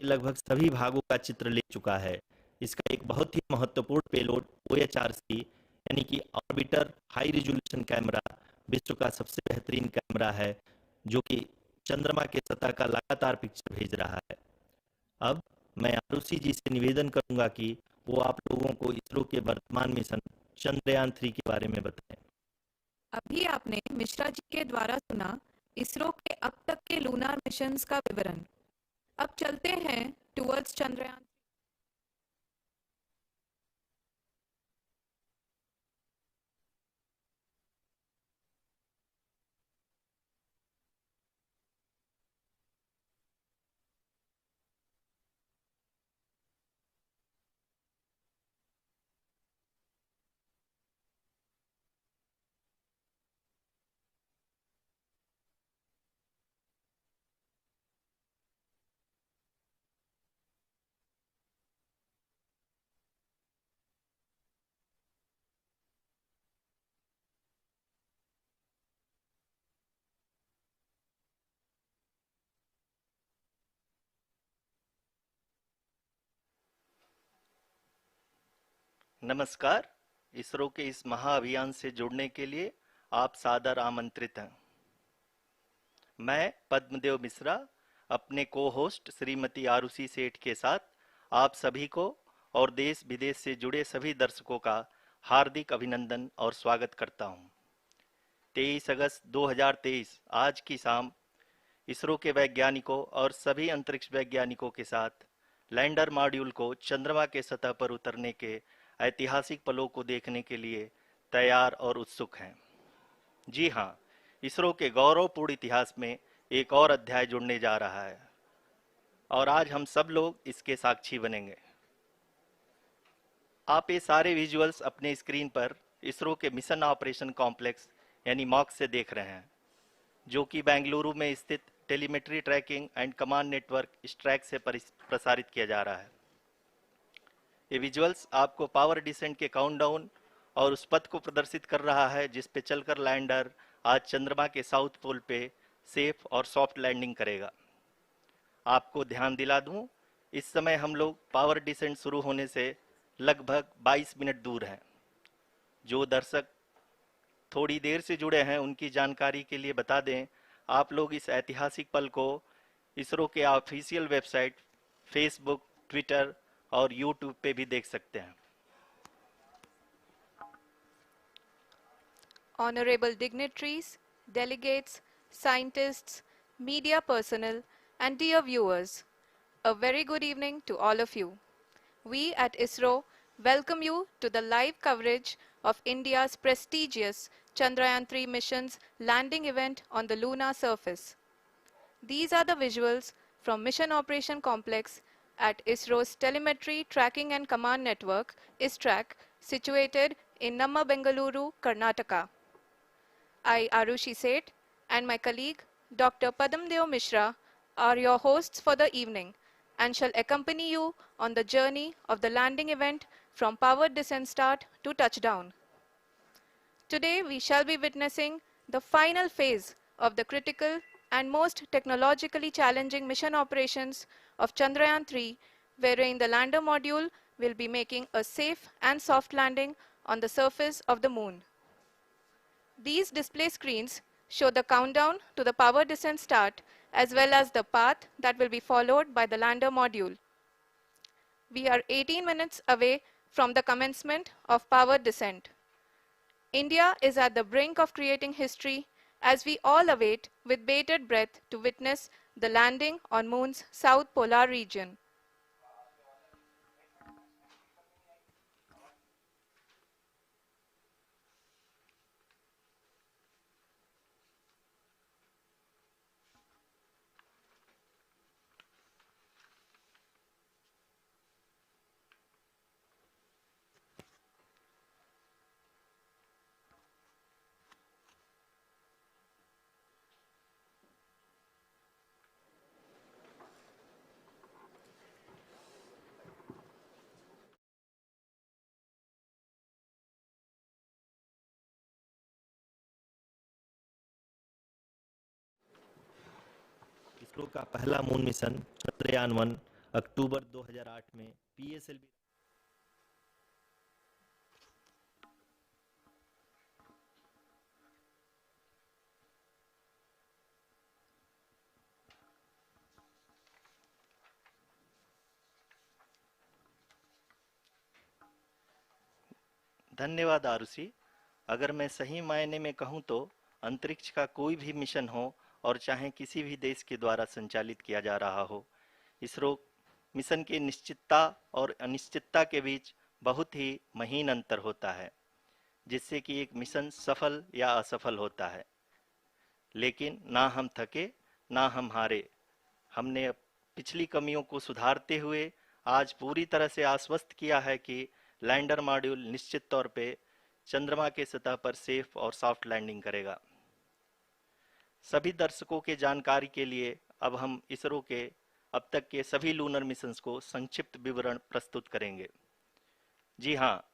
के लगभग सभी भागों का चित्र ले चुका है। इसका एक बहुत ही महत्वपूर्ण पेलोड OHRC यानी कि ऑर्बिटर हाई रिजोल्यूशन कैमरा विश्व का सबसे बेहतरीन कैमरा है, जो कि चंद्रमा के सतह का लगातार पिक्चर भेज रहा है। अब मैं आरुषि जी से निवेदन करूंगा कि वो आप लोगों को इसरो के वर्तमान मिशन चंद्रयान 3 के बारे में बताएं। अभी आपने मिश्रा जी के द्वारा सुना इसरो के अब तक के लूनार मिशंस का विवरण। अब चलते हैं टुवर्ड्स चंद्रयान। नमस्कार। इसरो के इस महाअभियान से जुड़ने के लिए आप सादर आमंत्रित हैं। मैं पद्मदेव मिश्रा अपने को होस्ट श्रीमती आरुषि सेठ के साथ आप सभी को और देश विदेश से जुड़े सभी दर्शकों का हार्दिक अभिनंदन और स्वागत करता हूं। 23 अगस्त 2023 आज की शाम इसरो के वैज्ञानिकों और सभी अंतरिक्ष वैज्ञानिकों के साथ लैंडर मॉड्यूल को चंद्रमा के सतह पर उतरने के ऐतिहासिक पलों को देखने के लिए तैयार और उत्सुक हैं। जी हाँ, इसरो के गौरवपूर्ण इतिहास में एक और अध्याय जुड़ने जा रहा है और आज हम सब लोग इसके साक्षी बनेंगे। आप ये सारे विजुअल्स अपने स्क्रीन पर इसरो के मिशन ऑपरेशन कॉम्प्लेक्स यानी मॉक से देख रहे हैं, जो कि बेंगलुरु में स्थित telemetry tracking and command network ISTRAC से प्रसारित किया जा रहा है। ये विजुअल्स आपको पावर डिसेंट के काउंटडाउन और उस पथ को प्रदर्शित कर रहा है जिस पे चलकर लैंडर आज चंद्रमा के साउथ पोल पे सेफ और सॉफ्ट लैंडिंग करेगा। आपको ध्यान दिला दूं, इस समय हम लोग पावर डिसेंट शुरू होने से लगभग 22 मिनट दूर हैं। जो दर्शक थोड़ी देर से जुड़े हैं उनकी जानकारी के लिए बता दें, आप लोग इस ऐतिहासिक पल को इसरो के ऑफिशियल वेबसाइट, फेसबुक, ट्विटर और यूट्यूब पे भी देख सकते हैं। Honorable dignitaries, delegates, scientists, media personnel, and dear viewers, a very good evening to all of you. We at ISRO welcome you to the live coverage of India's prestigious Chandrayaan-3 mission's landing event on the lunar surface. These are the visuals from Mission Operation Complex at ISRO's Telemetry Tracking and Command Network, ISTRAC, situated in Namma, Bengaluru, Karnataka. I, Arushi Seth, and my colleague, Dr. Padamdeo Mishra, are your hosts for the evening and shall accompany you on the journey of the landing event from powered descent start to touchdown. Today, we shall be witnessing the final phase of the critical and most technologically challenging mission operations of Chandrayaan-3, wherein the lander module will be making a safe and soft landing on the surface of the moon. These display screens show the countdown to the power descent start as well as the path that will be followed by the lander module. We are 18 minutes away from the commencement of power descent. India is at the brink of creating history as we all await with bated breath to witness the landing on Moon's south polar region. ISRO का पहला moon mission Chandrayaan 1 अक्टूबर 2008 में PSLV धन्यवाद आरुषि। अगर मैं सही मायने में कहूं तो अंतरिक्ष का कोई भी मिशन हो और चाहे किसी भी देश के द्वारा संचालित किया जा रहा हो, इसरो मिशन की निश्चितता और अनिश्चितता के बीच बहुत ही महीन अंतर होता है, जिससे कि एक मिशन सफल या असफल होता है। लेकिन ना हम थके ना हम हारे। हमने पिछली कमियों को सुधारते हुए आज पूरी तरह से आश्वस्त किया है कि लैंडर मॉड्यूल निश्चित तौर पे चंद्रमा के सतह पर सेफ और सॉफ्ट लैंडिंग करेगा। सभी दर्शकों के जानकारी के लिए अब हम इसरो के अब तक के सभी लूनर मिशंस को संक्षिप्त विवरण प्रस्तुत करेंगे। जी हाँ,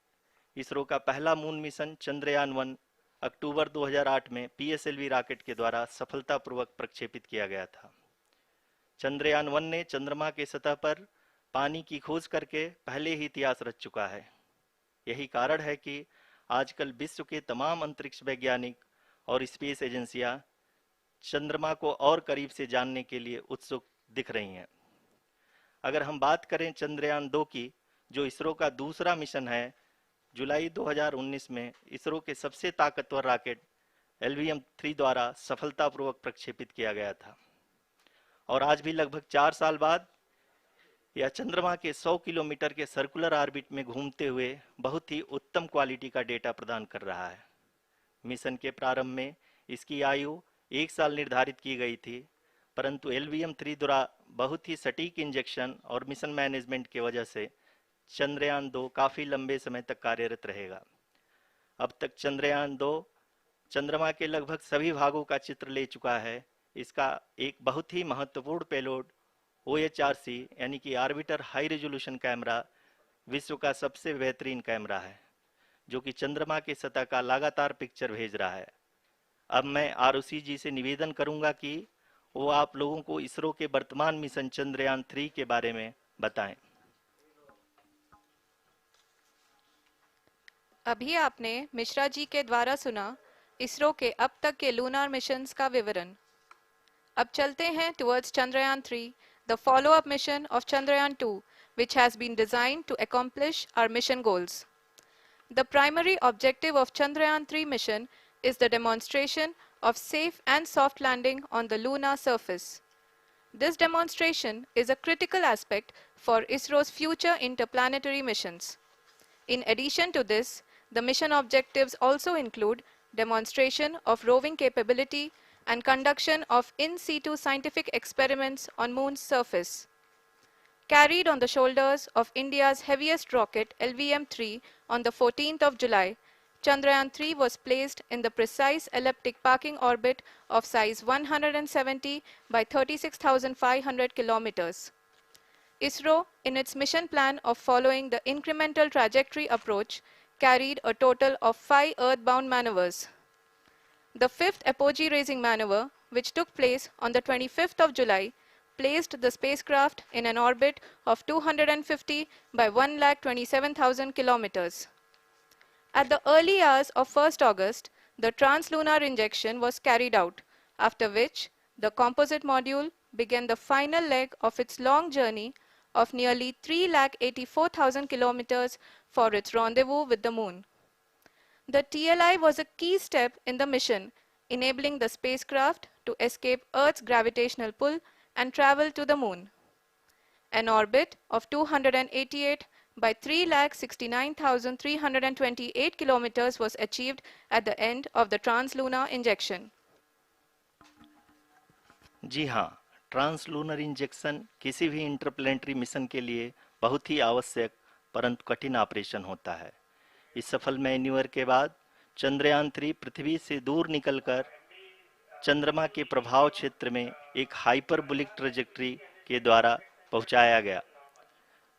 इसरो का पहला मून मिशन चंद्रयान-1 अक्टूबर 2008 में पीएसएलवी रॉकेट के द्वारा सफलतापूर्वक प्रक्षेपित किया गया था। चंद्रयान-1 ने चंद्रमा के सतह पर पानी की खोज करके पहले ही इतिहास रच चुका है। यही कारण है कि आजकल विश्व के तमाम अंतरिक्ष वैज्ञानिक और स्पेस एजेंसियां चंद्रमा को और करीब से जानने के लिए उत्सुक दिख रही हैं। अगर हम बात करें चंद्रयान-2 की, जो इसरो का दूसरा मिशन है, जुलाई 2019 में इसरो के सबसे ताकतवर रॉकेट LVM-3 द्वारा सफलतापूर्वक प्रक्षेपित किया गया था और आज भी लगभग 4 साल बाद यह चंद्रमा के 100 किलोमीटर के सर्कुलर ऑर्बिट में घूमते हुए बहुत ही उत्तम क्वालिटी का डेटा प्रदान कर रहा है। मिशन के प्रारंभ में इसकी आयु 1 साल निर्धारित की गई थी, परंतु LVM-3 द्वारा बहुत ही सटीक इंजेक्शन और मिशन मैनेजमेंट की वजह से चंद्रयान-2 काफ़ी लंबे समय तक कार्यरत रहेगा। अब तक चंद्रयान-2 चंद्रमा के लगभग सभी भागों का चित्र ले चुका है। इसका एक बहुत ही महत्वपूर्ण पेलोड OHRC यानी कि ऑर्बिटर हाई रेजोल्यूशन कैमरा विश्व का सबसे बेहतरीन कैमरा है, जो कि चंद्रमा के सतह का लगातार पिक्चर भेज रहा है। अब मैं आरुषि जी से निवेदन करूंगा कि वो आप लोगों को इसरो के वर्तमान मिशन चंद्रयान-3 के बारे में बताएं। अभी आपने मिश्रा जी के द्वारा सुना इसरो के अब तक के लूनार मिशंस का विवरण। अब चलते हैं towards Chandrayaan-3, the follow-up mission of Chandrayaan-2, which has been designed to accomplish our mission goals. The primary objective of Chandrayaan-3 mission is the demonstration of safe and soft landing on the lunar surface. This demonstration is a critical aspect for ISRO's future interplanetary missions. In addition to this, the mission objectives also include demonstration of roving capability and conduction of in situ scientific experiments on Moon's surface. Carried on the shoulders of India's heaviest rocket LVM-3 on the 14th of July, Chandrayaan-3 was placed in the precise elliptic parking orbit of size 170 by 36,500 kilometers. ISRO, in its mission plan of following the incremental trajectory approach, carried a total of 5 earthbound maneuvers. The fifth apogee raising maneuver, which took place on the 25th of July, placed the spacecraft in an orbit of 250 by 1,27,000 kilometers. At the early hours of 1st August, the translunar injection was carried out, after which the composite module began the final leg of its long journey of nearly 3,84,000 kilometers for its rendezvous with the Moon. The TLI was a key step in the mission, enabling the spacecraft to escape Earth's gravitational pull and travel to the Moon. An orbit of 288 by 3,69,328 kilometers was achieved at the end of the translunar injection. जी हाँ, translunar injection किसी भी interplanetary mission के लिए बहुत ही आवश्यक परंतु कठिन operation होता है। इस सफल मैन्यूवर के बाद चंद्रयान-3 पृथ्वी से दूर निकलकर चंद्रमा के प्रभाव क्षेत्र में एक हाइपरबोलिक ट्रैजेक्टरी के द्वारा पहुंचाया गया।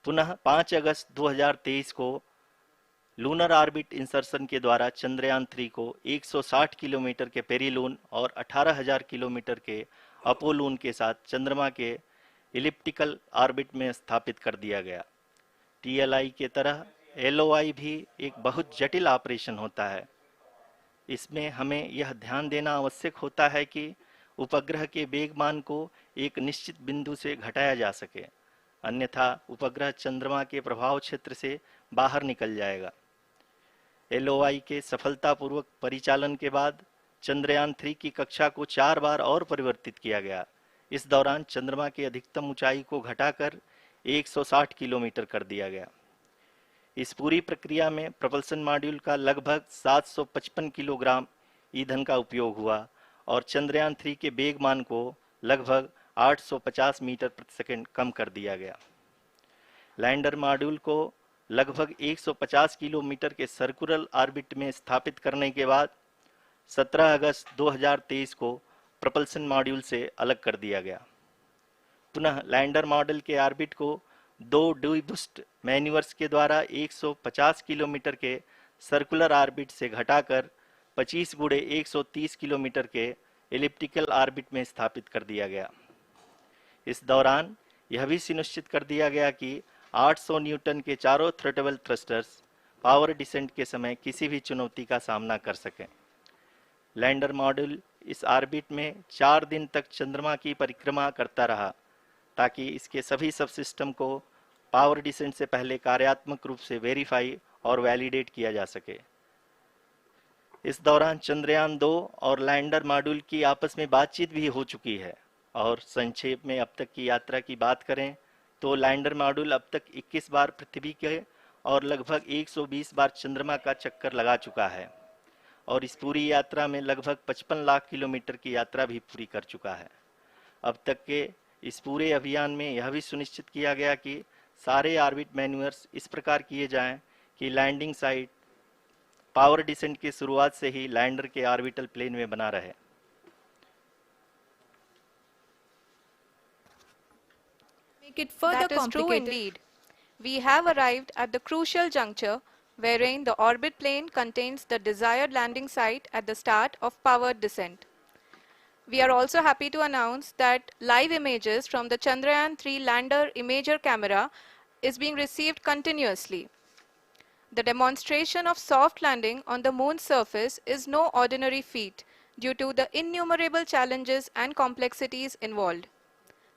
पुनः 5 अगस्त 2023 को लूनर ऑर्बिट इंसर्शन के द्वारा चंद्रयान-3 को 160 किलोमीटर के पेरिलून और 18,000 किलोमीटर के अपोलून के साथ चंद्रमा के इलिप्टिकल ऑर्बिट में स्थापित कर दिया गया। टीएलआई के तरह एलओआई भी एक बहुत जटिल ऑपरेशन होता है। इसमें हमें यह ध्यान देना आवश्यक होता है कि उपग्रह के वेगमान को एक निश्चित बिंदु से घटाया जा सके, अन्यथा उपग्रह चंद्रमा के प्रभाव क्षेत्र से बाहर निकल जाएगा। एलओआई के सफलतापूर्वक परिचालन के बाद चंद्रयान 3 की कक्षा को 4 बार और परिवर्तित किया गया। इस दौरान चंद्रमा की अधिकतम ऊंचाई को घटाकर 160 किलोमीटर कर दिया गया। इस पूरी प्रक्रिया में प्रपल्सन मॉड्यूल का लगभग 755 किलोग्राम ईंधन का उपयोग हुआ और चंद्रयान 3 के वेगमान को लगभग 850 मीटर प्रति सेकंड कम कर दिया गया। लैंडर मॉड्यूल को लगभग 150 किलोमीटर के सर्कुलर ऑर्बिट में स्थापित करने के बाद 17 अगस्त 2023 को प्रपल्सन मॉड्यूल से अलग कर दिया गया। पुनः लैंडर मॉड्यूल के ऑर्बिट को 2 डीबूस्ट मैन्यूवर्स के द्वारा 150 किलोमीटर के सर्कुलर ऑर्बिट से घटाकर 25 गुणे 130 किलोमीटर के एलिप्टिकल ऑर्बिट में स्थापित कर दिया गया। इस दौरान यह भी सुनिश्चित कर दिया गया कि 800 न्यूटन के चारों थ्रोटल थ्रस्टर्स पावर डिसेंट के समय किसी भी चुनौती का सामना कर सकें। लैंडर मॉड्यूल इस ऑर्बिट में 4 दिन तक चंद्रमा की परिक्रमा करता रहा ताकि इसके सभी सब सिस्टम को पावर डिसेंट से पहले कार्यात्मक रूप से वेरीफाई और वैलिडेट किया जा सके। इस दौरान चंद्रयान 2 और लैंडर मॉड्यूल की आपस में बातचीत भी हो चुकी है। और संक्षेप में अब तक की यात्रा की बात करें तो लैंडर मॉड्यूल अब तक 21 बार पृथ्वी के और लगभग 120 बार चंद्रमा का चक्कर लगा चुका है और इस पूरी यात्रा में लगभग 55 लाख किलोमीटर की यात्रा भी पूरी कर चुका है। अब तक के इस पूरे अभियान में यह भी सुनिश्चित किया गया कि सारे ऑर्बिट मैन्यूवर्स इस प्रकार किए जाएं कि लैंडिंग साइट पावर डिसेंट की शुरुआत से ही लैंडर के ऑर्बिटल प्लेन में बना रहे। Make it further that is true indeed. We have arrived at the crucial juncture wherein the orbit plane contains the desired landing site at the start of powered descent. We are also happy to announce that live images from the Chandrayaan 3 lander imager camera is being received continuously. The demonstration of soft landing on the moon's surface is no ordinary feat due to the innumerable challenges and complexities involved.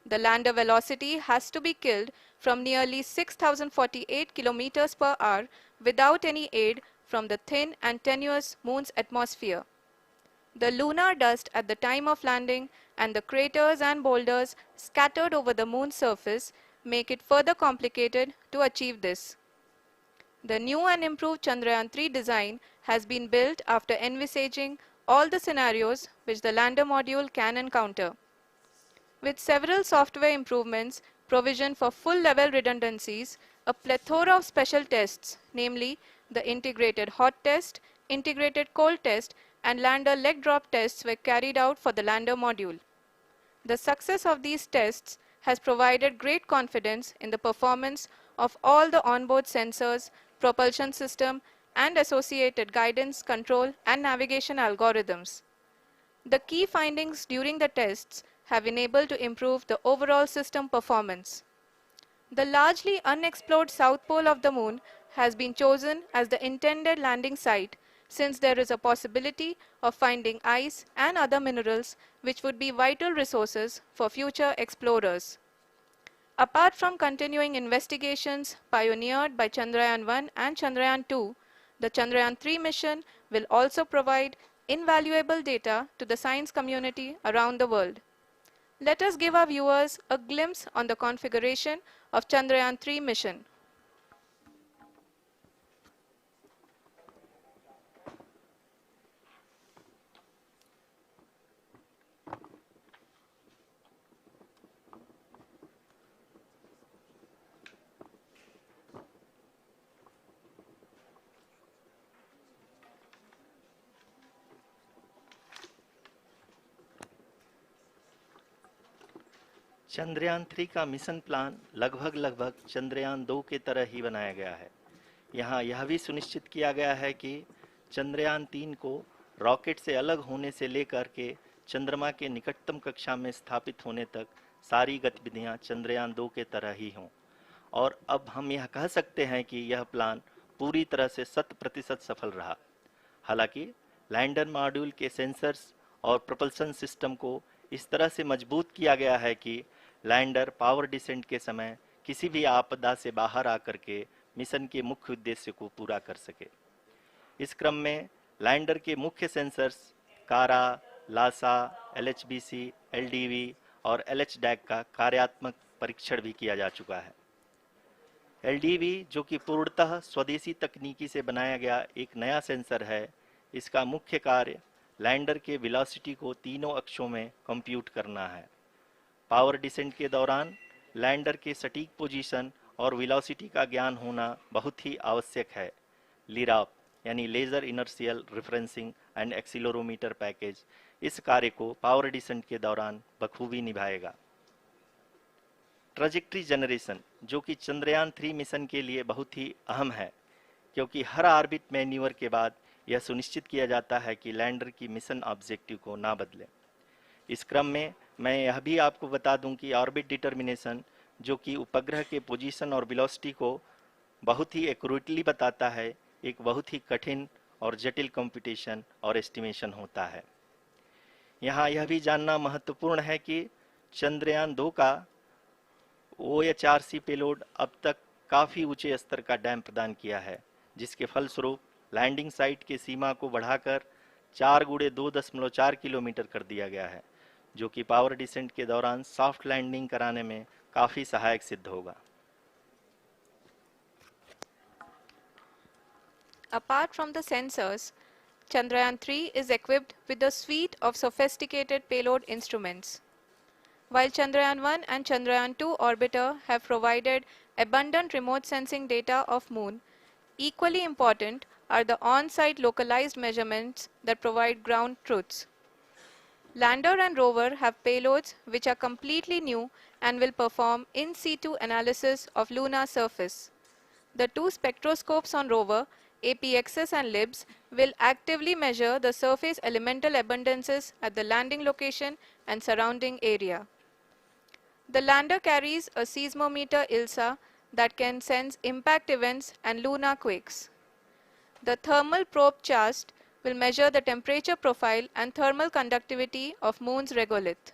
The lander velocity has to be killed from nearly 6,048 kilometers per hour without any aid from the thin and tenuous moon's atmosphere. The lunar dust at the time of landing and the craters and boulders scattered over the moon's surface make it further complicated to achieve this. The new and improved Chandrayaan 3 design has been built after envisaging all the scenarios which the lander module can encounter. With several software improvements, provision for full-level redundancies, a plethora of special tests, namely the integrated hot test, integrated cold test, and lander leg drop tests were carried out for the lander module. The success of these tests has provided great confidence in the performance of all the onboard sensors, propulsion system, and associated guidance, control, and navigation algorithms. The key findings during the tests have enabled to improve the overall system performance. The largely unexplored south pole of the moon has been chosen as the intended landing site since there is a possibility of finding ice and other minerals which would be vital resources for future explorers. Apart from continuing investigations pioneered by Chandrayaan 1 and Chandrayaan 2, the Chandrayaan 3 mission will also provide invaluable data to the science community around the world. Let us give our viewers a glimpse on the configuration of Chandrayaan 3 mission. Chandrayaan 3 का mission plan लगभग चंद्रयान 2 के तरह ही बनाया गया है। यहाँ यह भी सुनिश्चित किया गया है कि चंद्रयान 3 को रॉकेट से अलग होने से लेकर के चंद्रमा के निकटतम कक्षा में स्थापित होने तक सारी गतिविधियां चंद्रयान 2 के तरह ही हों। और अब हम यह कह सकते हैं कि यह प्लान पूरी तरह से 100% सफल रहा। हालांकि लैंडर मॉड्यूल के सेंसर्स और propulsion सिस्टम को इस तरह से मजबूत किया गया है कि लैंडर पावर डिसेंट के समय किसी भी आपदा से बाहर आकर के मिशन के मुख्य उद्देश्य को पूरा कर सके। इस क्रम में लैंडर के मुख्य सेंसर्स कारा, लासा, LHBC, LDV और LHDAC का कार्यात्मक परीक्षण भी किया जा चुका है। LDV, जो कि पूर्णतः स्वदेशी तकनीकी से बनाया गया एक नया सेंसर है, इसका मुख्य कार्य लैंडर के वेलोसिटी को तीनों अक्षों में कंप्यूट करना है। पावर डिसेंट के दौरान लैंडर के सटीक पोजीशन और वेलोसिटी का ज्ञान होना बहुत ही आवश्यक है। लिराप यानी laser inertial referencing and accelerometer package इस कार्य को पावर डिसेंट के दौरान बखूबी निभाएगा। ट्रैजेक्टरी जनरेशन, जो कि चंद्रयान 3 मिशन के लिए बहुत ही अहम है, क्योंकि हर ऑर्बिट मैन्यूवर के बाद यह सुनिश्चित किया जाता है कि लैंडर की मिशन ऑब्जेक्टिव को ना बदले। इस क्रम में मैं यह भी आपको बता दूं कि ऑर्बिट डिटर्मिनेशन, जो कि उपग्रह के पोजीशन और वेलोसिटी को बहुत ही एक्यूरेटली बताता है, एक बहुत ही कठिन और जटिल कंप्यूटेशन और एस्टिमेशन होता है। यहाँ यह भी जानना महत्वपूर्ण है कि चंद्रयान 2 का OHRC पेलोड अब तक काफ़ी ऊंचे स्तर का डैम प्रदान किया है, जिसके फलस्वरूप लैंडिंग साइट की सीमा को बढ़ाकर 4x2.4 किलोमीटर कर दिया गया है, जो कि पावर डिसेंट के दौरान सॉफ्ट लैंडिंग कराने में काफ़ी सहायक सिद्ध होगा। Apart from the sensors, Chandrayaan 3 is equipped with a suite of sophisticated payload instruments. While Chandrayaan 1 and Chandrayaan 2 orbiter have provided abundant remote sensing data of Moon, equally important are the on-site localized measurements that provide ground truths. Lander and rover have payloads which are completely new and will perform in situ analysis of lunar surface. The two spectroscopes on rover, APXS and LIBS, will actively measure the surface elemental abundances at the landing location and surrounding area. The lander carries a seismometer ILSA that can sense impact events and lunar quakes. The thermal probe CHAST will measure the temperature profile and thermal conductivity of Moon's regolith.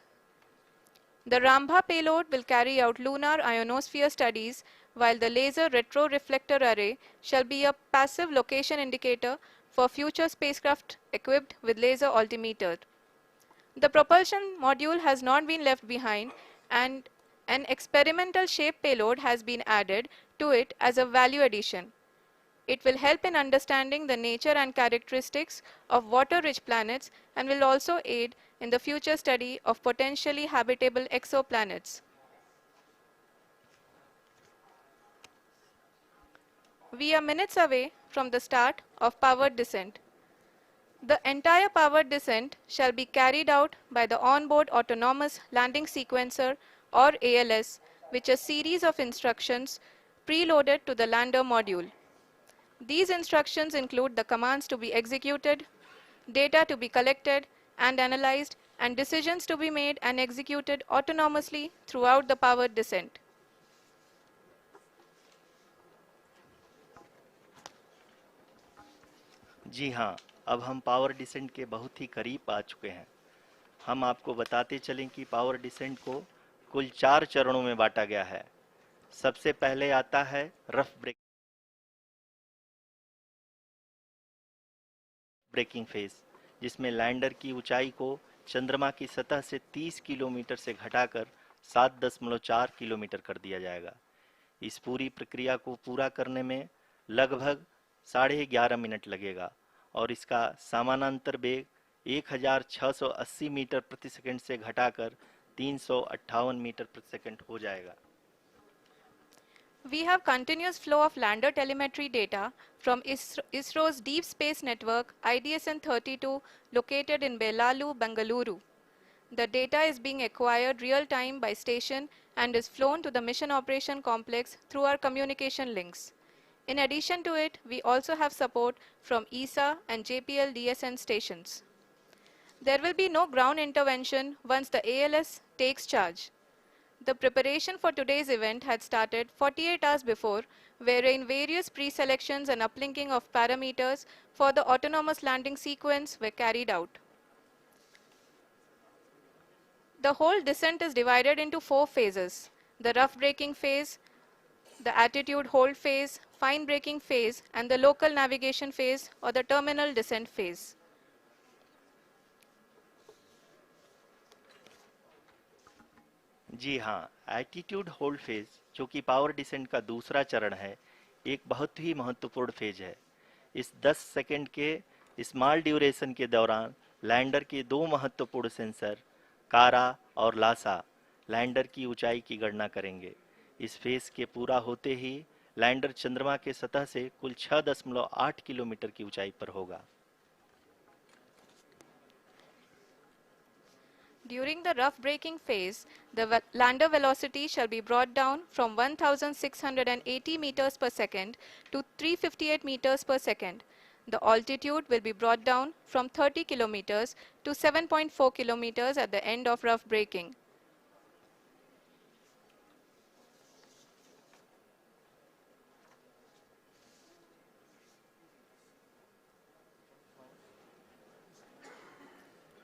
The Rambha payload will carry out lunar ionosphere studies, while the laser retroreflector array shall be a passive location indicator for future spacecraft equipped with laser altimeter. The propulsion module has not been left behind, and an experimental shape payload has been added to it as a value addition. It will help in understanding the nature and characteristics of water-rich planets and will also aid in the future study of potentially habitable exoplanets. We are minutes away from the start of powered descent. The entire powered descent shall be carried out by the onboard autonomous landing sequencer, or ALS, which is a series of instructions preloaded to the lander module. These instructions include the commands to be executed, data to be collected and analyzed, and decisions to be made and executed autonomously throughout the powered descent. जी हाँ, अब हम power descent के बहुत ही करीब आ चुके हैं। हम आपको बताते चलें कि पावर डिसेंट को कुल 4 चरणों में बांटा गया है। सबसे पहले आता है रफ ब्रेकिंग फेज, जिसमें लैंडर की ऊंचाई को चंद्रमा की सतह से 30 किलोमीटर से घटाकर 7.4 किलोमीटर कर दिया जाएगा। इस पूरी प्रक्रिया को पूरा करने में लगभग 11.5 मिनट लगेगा और इसका समानांतर वेग 1680 मीटर प्रति सेकंड से घटाकर 358 मीटर प्रति सेकंड हो जाएगा। We have continuous flow of lander telemetry data from ISRO's Deep Space Network IDSN-32 located in Belalu, Bengaluru. The data is being acquired real-time by station and is flown to the Mission Operation Complex through our communication links. In addition to it, we also have support from ESA and JPL DSN stations. There will be no ground intervention once the ALS takes charge. The preparation for today's event had started 48 hours before, wherein various pre-selections and uplinking of parameters for the autonomous landing sequence were carried out. The whole descent is divided into 4 phases: the rough braking phase, the attitude hold phase, fine braking phase, and the local navigation phase or the terminal descent phase. जी हाँ, attitude hold phase, जो कि power descent का दूसरा चरण है, एक बहुत ही महत्वपूर्ण फेज है। इस 10 सेकंड के स्मॉल ड्यूरेशन के दौरान लैंडर के दो महत्वपूर्ण सेंसर कारा और लासा लैंडर की ऊंचाई की गणना करेंगे। इस फेज के पूरा होते ही लैंडर चंद्रमा के सतह से कुल 6.8 किलोमीटर की ऊंचाई पर होगा। During the rough braking phase, the lander velocity shall be brought down from 1680 meters per second to 358 meters per second. The altitude will be brought down from 30 kilometers to 7.4 kilometers at the end of rough braking.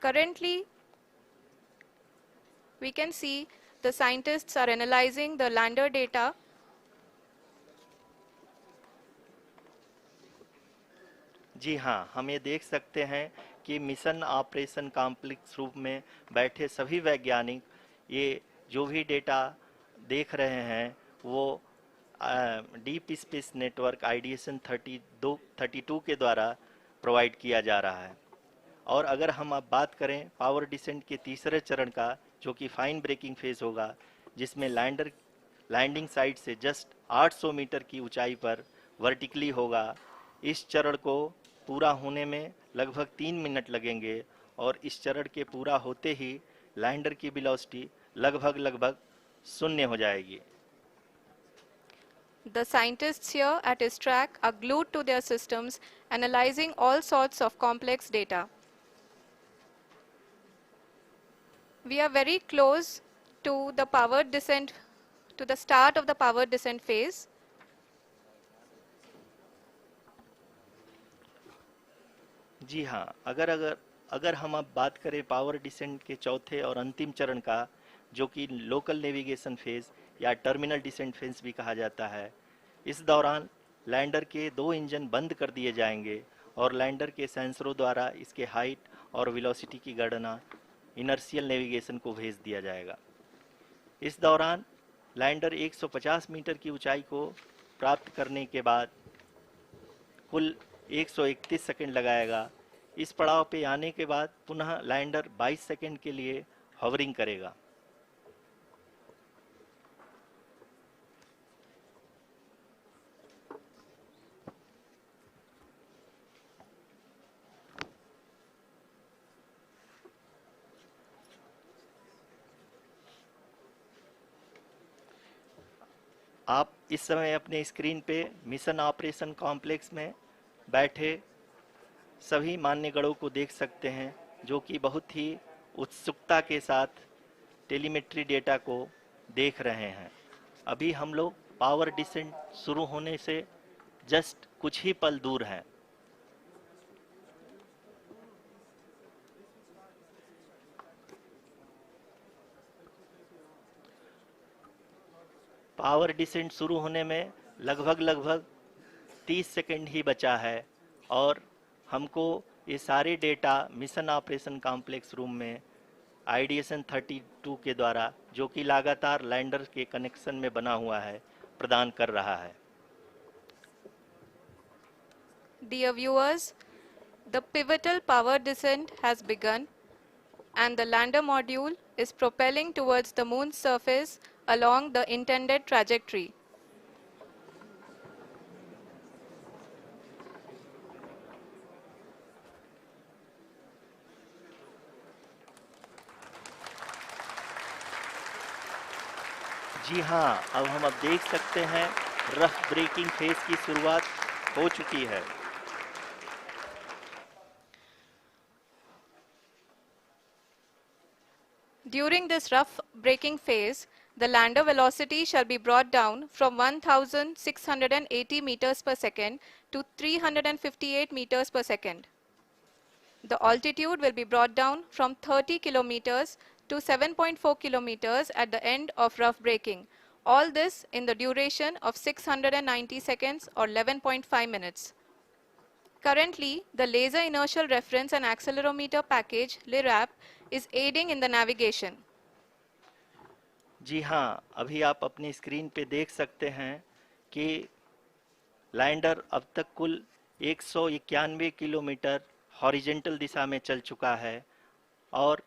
Currently, we can see the scientists are analyzing the lander data. जी हाँ, हम ये देख सकते हैं कि mission operation complex रूप में बैठे सभी वैज्ञानिक ये जो भी डेटा देख रहे हैं वो डीप स्पेस नेटवर्क आईडीएसन 32 के द्वारा प्रोवाइड किया जा रहा है। और अगर हम अब बात करें पावर डिसेंट के तीसरे चरण का, जो कि फाइन ब्रेकिंग फेज होगा, जिसमें लैंडिंग साइट से जस्ट 800 मीटर की ऊंचाई पर वर्टिकली होगा। इस चरण को पूरा होने में लगभग 3 मिनट लगेंगे और इस चरण के पूरा होते ही लैंडर की वेलोसिटी लगभग शून्य हो जाएगी। The scientists here at ISTRAC are glued to their systems, analyzing all sorts of complex data. We are very close to the powered descent, to the start of the powered descent phase. जी हाँ, अगर हम अब बात करें power descent के चौथे और अंतिम चरण का, जो कि लोकल नेविगेशन फेज या टर्मिनल डिसेंट फेज भी कहा जाता है, इस दौरान लैंडर के 2 इंजन बंद कर दिए जाएंगे और लैंडर के सेंसरों द्वारा इसके हाइट और वेलोसिटी की गणना इनर्शियल नेविगेशन को भेज दिया जाएगा। इस दौरान लैंडर 150 मीटर की ऊंचाई को प्राप्त करने के बाद कुल 131 सेकंड लगाएगा। इस पड़ाव पे आने के बाद पुनः लैंडर 22 सेकंड के लिए हॉवरिंग करेगा। आप इस समय अपने स्क्रीन पे मिशन ऑपरेशन कॉम्प्लेक्स में बैठे सभी मान्यगणों को देख सकते हैं, जो कि बहुत ही उत्सुकता के साथ टेलीमेट्री डेटा को देख रहे हैं। अभी हम लोग पावर डिसेंट शुरू होने से जस्ट कुछ ही पल दूर हैं। पावर डिसेंट शुरू होने में लगभग 30 सेकंड ही बचा है और हमको ये सारे data mission operation complex room में आईडीएसन 32 के द्वारा, जो कि लगातार लैंडर के कनेक्शन में बना हुआ है, प्रदान कर रहा है। Dear viewers, the pivotal power descent has begun and the lander module is propelling towards the moon's surface along the intended trajectory. जी हाँ, अब हम देख सकते हैं रफ ब्रेकिंग फेज की शुरुआत हो चुकी है। During this rough braking phase, The lander velocity shall be brought down from 1680 meters per second to 358 meters per second. The altitude will be brought down from 30 kilometers to 7.4 kilometers at the end of rough braking. All this in the duration of 690 seconds or 11.5 minutes. Currently, the Laser Inertial Reference and Accelerometer package (LIRAP) is aiding in the navigation. जी हाँ, अभी आप अपनी screen पे देख सकते हैं कि lander अब तक कुल 191 किलोमीटर हॉरिजेंटल दिशा में चल चुका है और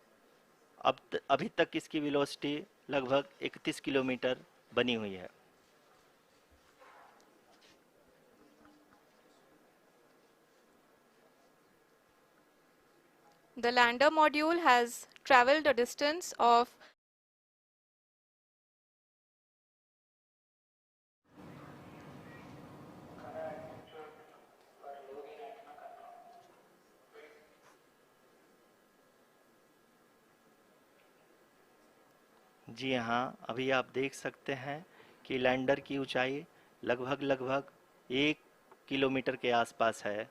अभी तक इसकी वेलोसिटी लगभग 31 किलोमीटर बनी हुई है। The lander module has traveled a distance of जी हाँ, अभी आप देख सकते हैं कि लैंडर की ऊंचाई लगभग 1 किलोमीटर के आसपास है।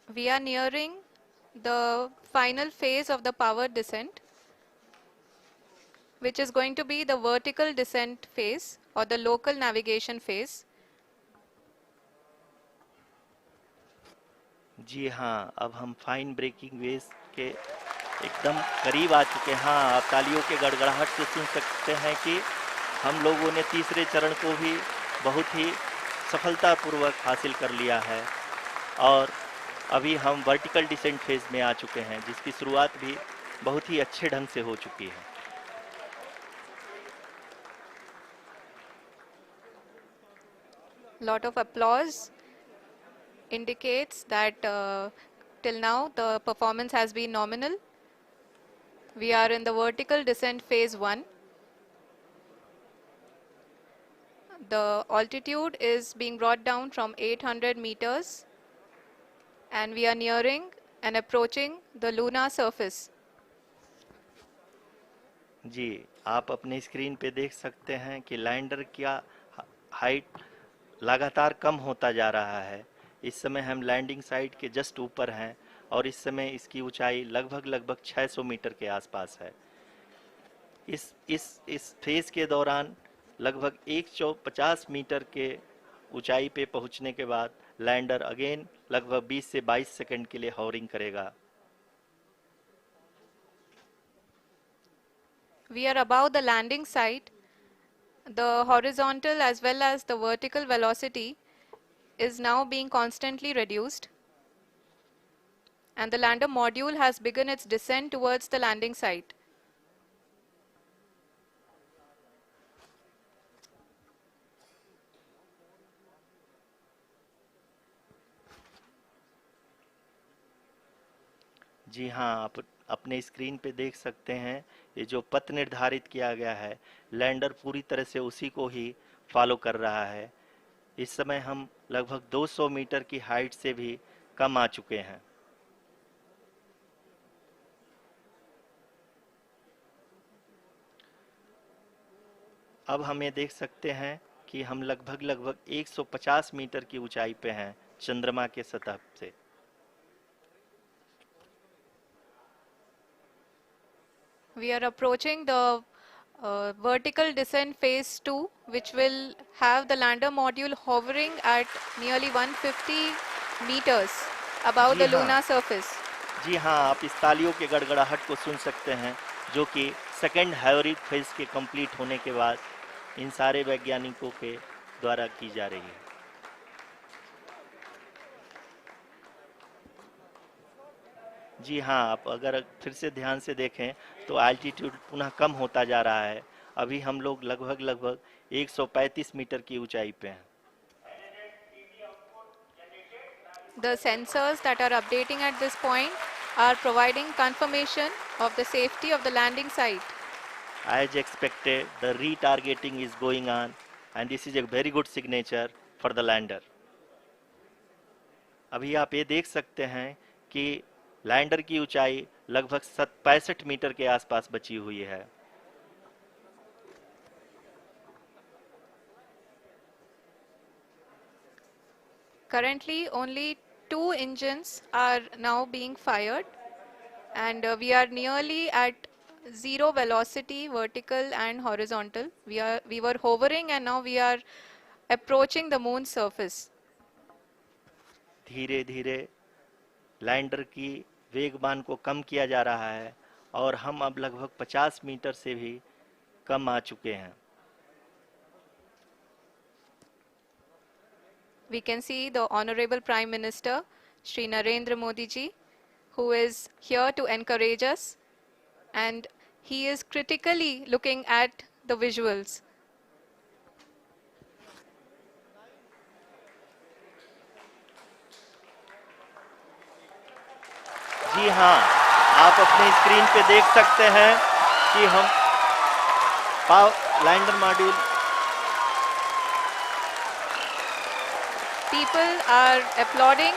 We are nearing the final phase of the powered descent, which is going to be the vertical descent phase or the local navigation phase. जी हाँ, अब हम फाइन ब्रेकिंग वेव के एकदम करीब आ चुके हैं। हाँ, आप तालियों के गड़गड़ाहट से सुन सकते हैं कि हम लोगों ने तीसरे चरण को भी बहुत ही सफलतापूर्वक हासिल कर लिया है और अभी हम वर्टिकल डिसेंट फेज में आ चुके हैं, जिसकी शुरुआत भी बहुत ही अच्छे ढंग से हो चुकी है। Lot of applause indicates that till now the performance has been nominal. We are in the vertical descent phase 1. The altitude is being brought down from 800 meters and we are nearing and approaching the lunar surface. जी, आप अपने screen पे देख सकते हैं कि lander का height लगातार कम होता जा रहा है। इस समय हम लैंडिंग साइट के जस्ट ऊपर हैं और इस समय इसकी ऊंचाई लगभग 600 मीटर के आसपास है। इस फेज के दौरान लगभग 150 मीटर के ऊंचाई पे पहुंचने के बाद लैंडर अगेन लगभग 20 से 22 सेकंड के लिए हॉवरिंग करेगा। We are above the landing site. The horizontal as well as the vertical velocity is now being constantly reduced. And the lander module has begun its descent towards the landing site. जी हाँ, आप अपने screen पे देख सकते हैं ये जो पथ निर्धारित किया गया है, लैंडर पूरी तरह से उसी को ही फॉलो कर रहा है। इस समय हम लगभग 200 मीटर की हाइट से भी कम आ चुके हैं। अब हम ये देख सकते हैं कि हम लगभग 150 मीटर की ऊंचाई पे हैं चंद्रमा के सतह से। We are approaching the vertical descent phase 2, which will have the lander module hovering at nearly 150 meters above the lunar surface. जी हाँ, आप इस तालियों के गड़गड़ाहट को सुन सकते हैं, जो कि सेकेंड हाइब्रिड फेज के कंप्लीट होने के बाद इन सारे वैज्ञानिकों के द्वारा की जा रही है। जी हाँ, आप अगर फिर से ध्यान से देखें तो एल्टीट्यूड पुनः कम होता जा रहा है। अभी हम लोग लगभग 135 मीटर की ऊंचाई पे हैं। The sensors that are updating at this point are providing confirmation of the safety of the landing site. As expected, the retargeting is going on and this is a very good signature for the lander. अभी आप ये देख सकते हैं कि lander की ऊंचाई लगभग 65 मीटर के आसपास बची हुई है। Currently, only two engines are now being fired, and we are nearly at zero velocity, vertical and horizontal. We were hovering, and now we are approaching the moon's surface. धीरे धीरे लैंडर की वेगमान को कम किया जा रहा है और हम अब लगभग 50 मीटर से भी कम आ चुके हैं। We can see the Honorable Prime Minister, Shri Narendra Modi ji, who is here to encourage us, and he is critically looking at the visuals. जी हाँ, आप अपने स्क्रीन पे देख सकते हैं कि हम lander module People are applauding.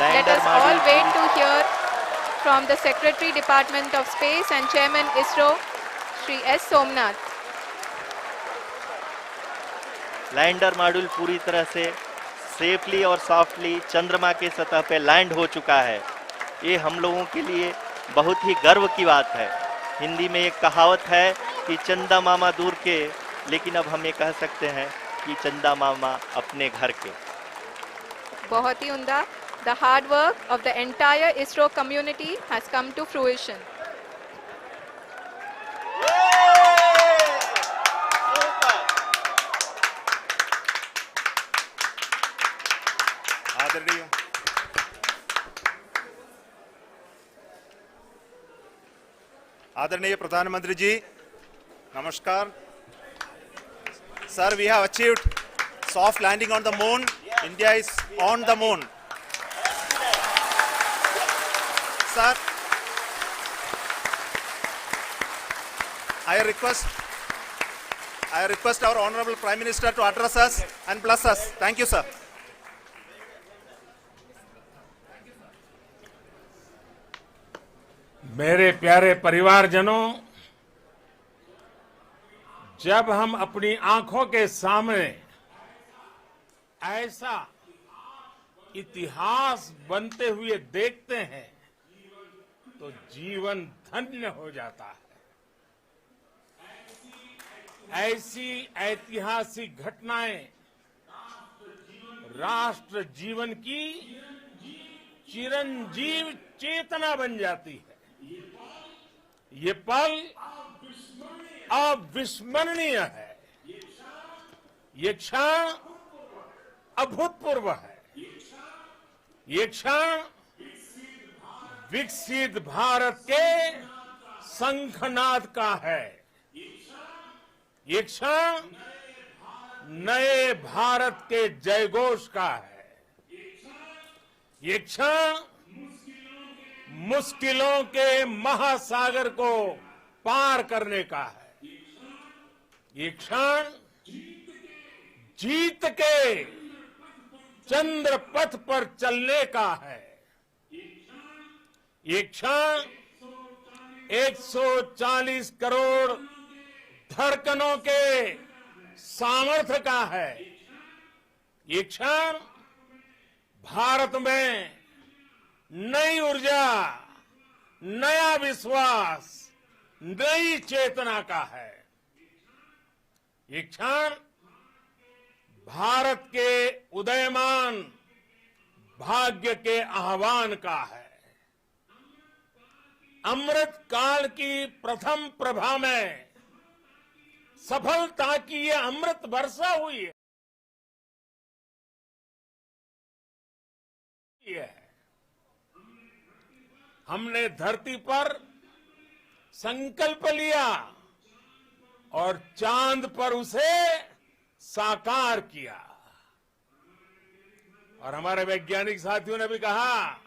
Let lander us all module wait to hear from the Secretary Department of Space and Chairman ISRO, Shri S. Somnath. Lander module पूरी तरह से सेफली और सॉफ्टली चंद्रमा के सतह पे लैंड हो चुका है। ये हम लोगों के लिए बहुत ही गर्व की बात है। हिंदी में एक कहावत है कि चंदा मामा दूर के, लेकिन अब हम ये कह सकते हैं कि चंदा मामा अपने घर के। बहुत ही उम्दा. The hard work of the entire ISRO community has come to fruition. आदरणीय आदरणीय प्रधानमंत्री जी, नमस्कार sir. We have achieved soft landing on the moon. India is on the moon. Sir, I request our Honorable Prime Minister to address us and bless us. Thank you, sir. मेरे प्यारे परिवारजनों, जब हम अपनी आंखों के सामने ऐसा इतिहास बनते हुए देखते हैं तो जीवन धन्य हो जाता है। ऐसी ऐतिहासिक घटनाएं राष्ट्र जीवन की चिरंजीव चेतना बन जाती है। ये पल अविस्मरणीय है। ये क्षण अभूतपूर्व है। ये क्षण विकसित भारत के शंखनाद का है। ये क्षण नए भारत के जयघोष का है। ये क्षण मुश्किलों के महासागर को पार करने का है। ये क्षण जीत के चंद्र पथ पर चलने का है। ये क्षण 140 करोड़ धड़कनों के सामर्थ्य का है। ये क्षण भारत में नई ऊर्जा, नया विश्वास, नई चेतना का है। ये क्षण भारत के उदयमान भाग्य के आह्वान का है। अमृत काल की प्रथम प्रभा में सफलता की ये अमृत वर्षा हुई है। हमने धरती पर संकल्प लिया और चांद पर उसे साकार किया। और हमारे वैज्ञानिक साथियों ने भी कहा,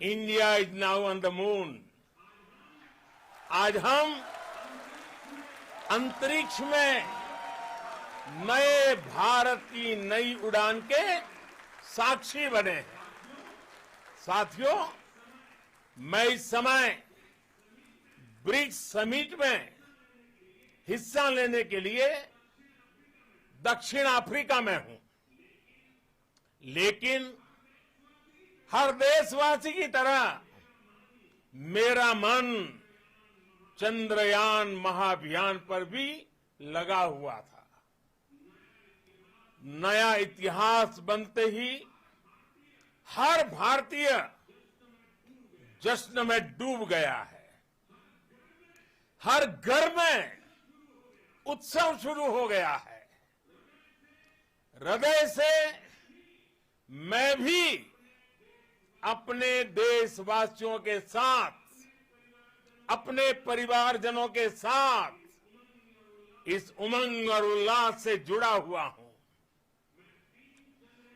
India is now on the moon. आज हम अंतरिक्ष में नए भारत की नई उड़ान के साक्षी बने हैं। साथियों, मैं इस समय ब्रिक्स समिट में हिस्सा लेने के लिए दक्षिण अफ्रीका में हूं, लेकिन हर देशवासी की तरह मेरा मन चंद्रयान महाअभियान पर भी लगा हुआ था। नया इतिहास बनते ही हर भारतीय जश्न में डूब गया है। हर घर में उत्सव शुरू हो गया है। हृदय से मैं भी अपने देशवासियों के साथ, अपने परिवारजनों के साथ इस उमंग और उल्लास से जुड़ा हुआ हूं।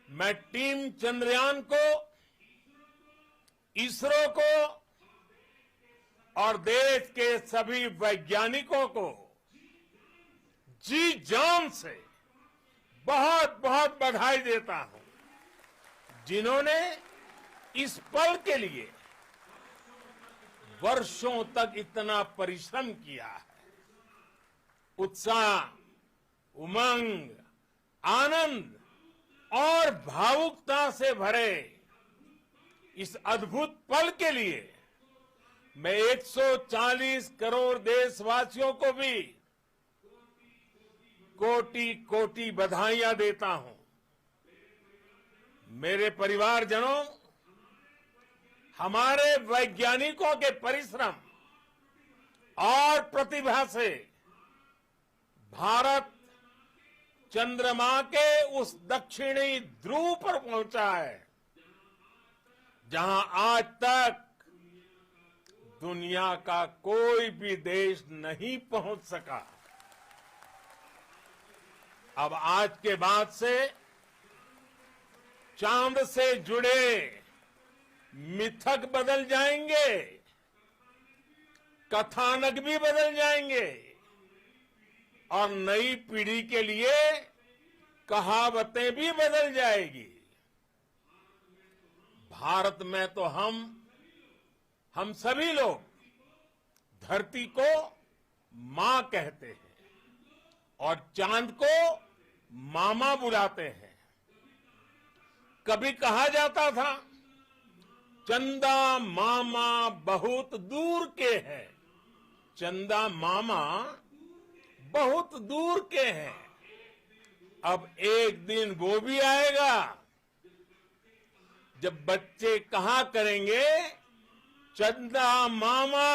मैं टीम चंद्रयान को, इसरो को और देश के सभी वैज्ञानिकों को जी जान से बहुत बहुत बधाई देता हूं, जिन्होंने इस पल के लिए वर्षों तक इतना परिश्रम किया है। उत्साह, उमंग, आनंद और भावुकता से भरे इस अद्भुत पल के लिए मैं 140 करोड़ देशवासियों को भी कोटि कोटि बधाइयां देता हूं। मेरे परिवारजनों, हमारे वैज्ञानिकों के परिश्रम और प्रतिभा से भारत चंद्रमा के उस दक्षिणी ध्रुव पर पहुंचा है, जहां आज तक दुनिया का कोई भी देश नहीं पहुंच सका। अब आज के बाद से चांद से जुड़े मिथक बदल जाएंगे, कथानक भी बदल जाएंगे और नई पीढ़ी के लिए कहावतें भी बदल जाएगी। भारत में तो हम सभी लोग धरती को मां कहते हैं और चांद को मामा बुलाते हैं। कभी कहा जाता था, चंदा मामा बहुत दूर के हैं। चंदा मामा बहुत दूर के हैं। अब एक दिन वो भी आएगा जब बच्चे कहा करेंगे, चंदा मामा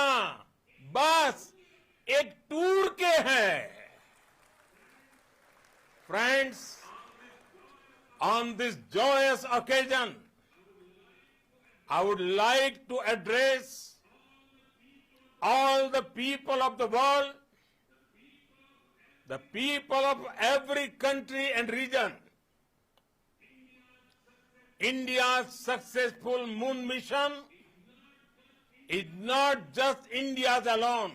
बस एक टूर के हैं। Friends, on this joyous occasion, I would like to address all the people of the world, the people of every country and region. India's successful moon mission is not just India's alone.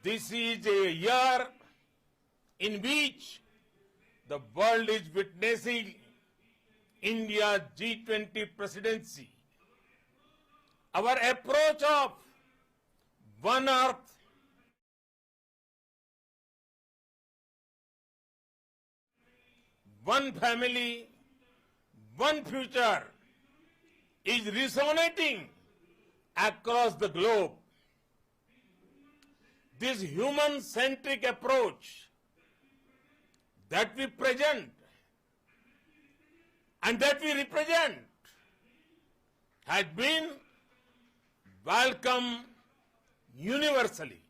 This is a year in which the world is witnessing India's G20 presidency. Our approach of One Earth, One Family, One Future is resonating across the globe. This human-centric approach that we present and that we represent has been welcomed universally.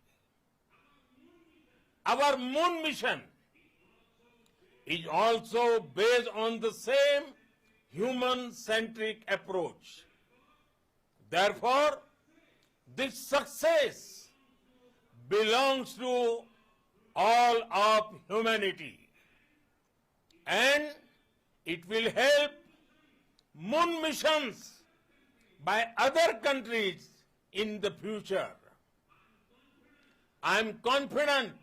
Our moon mission is also based on the same human-centric approach. Therefore, this success belongs to all of humanity, and it will help moon missions by other countries in the future. I am confident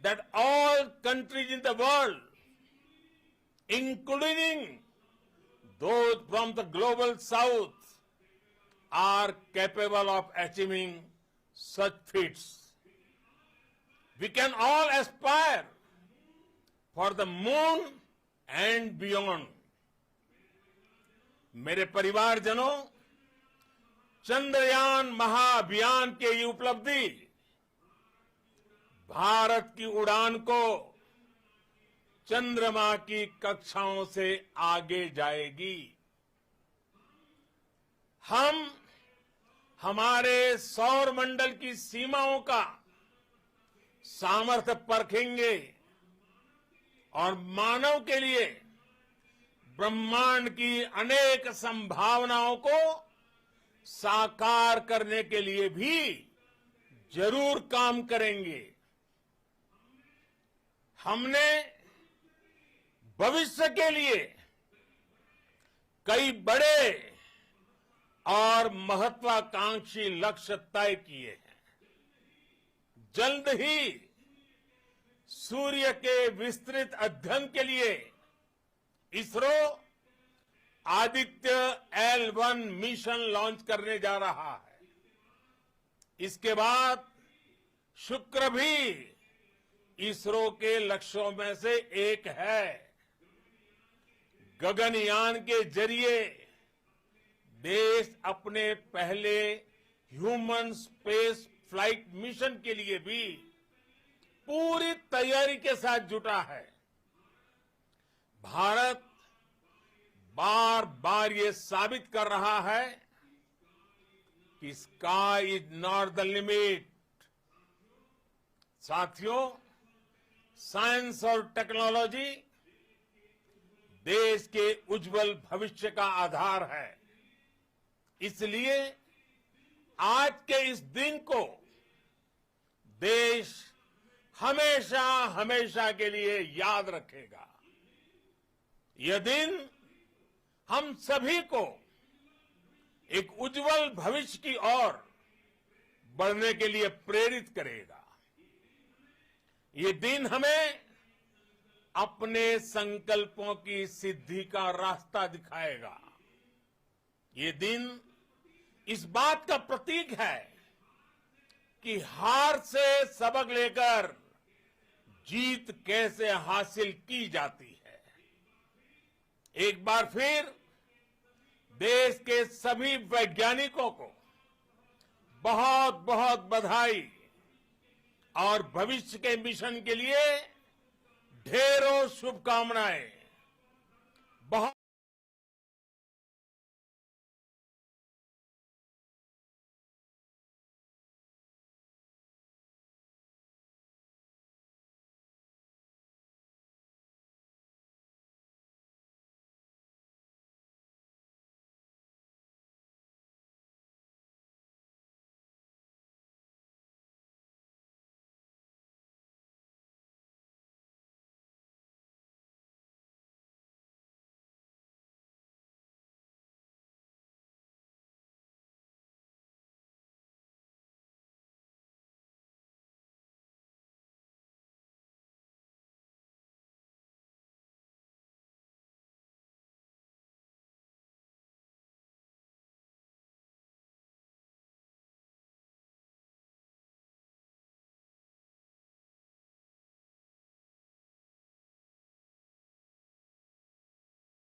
that all countries in the world, including those from the global south are capable of achieving such feats. We can all aspire for the moon and beyond. मेरे परिवारजनों, चंद्रयान महाअभियान के ये उपलब्धि भारत की उड़ान को चंद्रमा की कक्षाओं से आगे जाएगी। हम हमारे सौर मंडल की सीमाओं का सामर्थ्य परखेंगे और मानव के लिए ब्रह्मांड की अनेक संभावनाओं को साकार करने के लिए भी जरूर काम करेंगे। हमने भविष्य के लिए कई बड़े और महत्वाकांक्षी लक्ष्य तय किए हैं। जल्द ही सूर्य के विस्तृत अध्ययन के लिए ISRO Aditya L1 mission launch करने जा रहा है। इसके बाद शुक्र भी इसरो के लक्ष्यों में से एक है। गगनयान के जरिए देश अपने पहले ह्यूमन स्पेस फ्लाइट मिशन के लिए भी पूरी तैयारी के साथ जुटा है। भारत बार बार ये साबित कर रहा है कि sky is not the limit. साथियों, साइंस और टेक्नोलॉजी देश के उज्जवल भविष्य का आधार है। इसलिए आज के इस दिन को देश हमेशा हमेशा के लिए याद रखेगा। यह दिन हम सभी को एक उज्जवल भविष्य की ओर बढ़ने के लिए प्रेरित करेगा। ये दिन हमें अपने संकल्पों की सिद्धि का रास्ता दिखाएगा। ये दिन इस बात का प्रतीक है कि हार से सबक लेकर जीत कैसे हासिल की जाती है। एक बार फिर देश के सभी वैज्ञानिकों को बहुत बहुत बधाई और भविष्य के मिशन के लिए ढेरों शुभकामनाएं।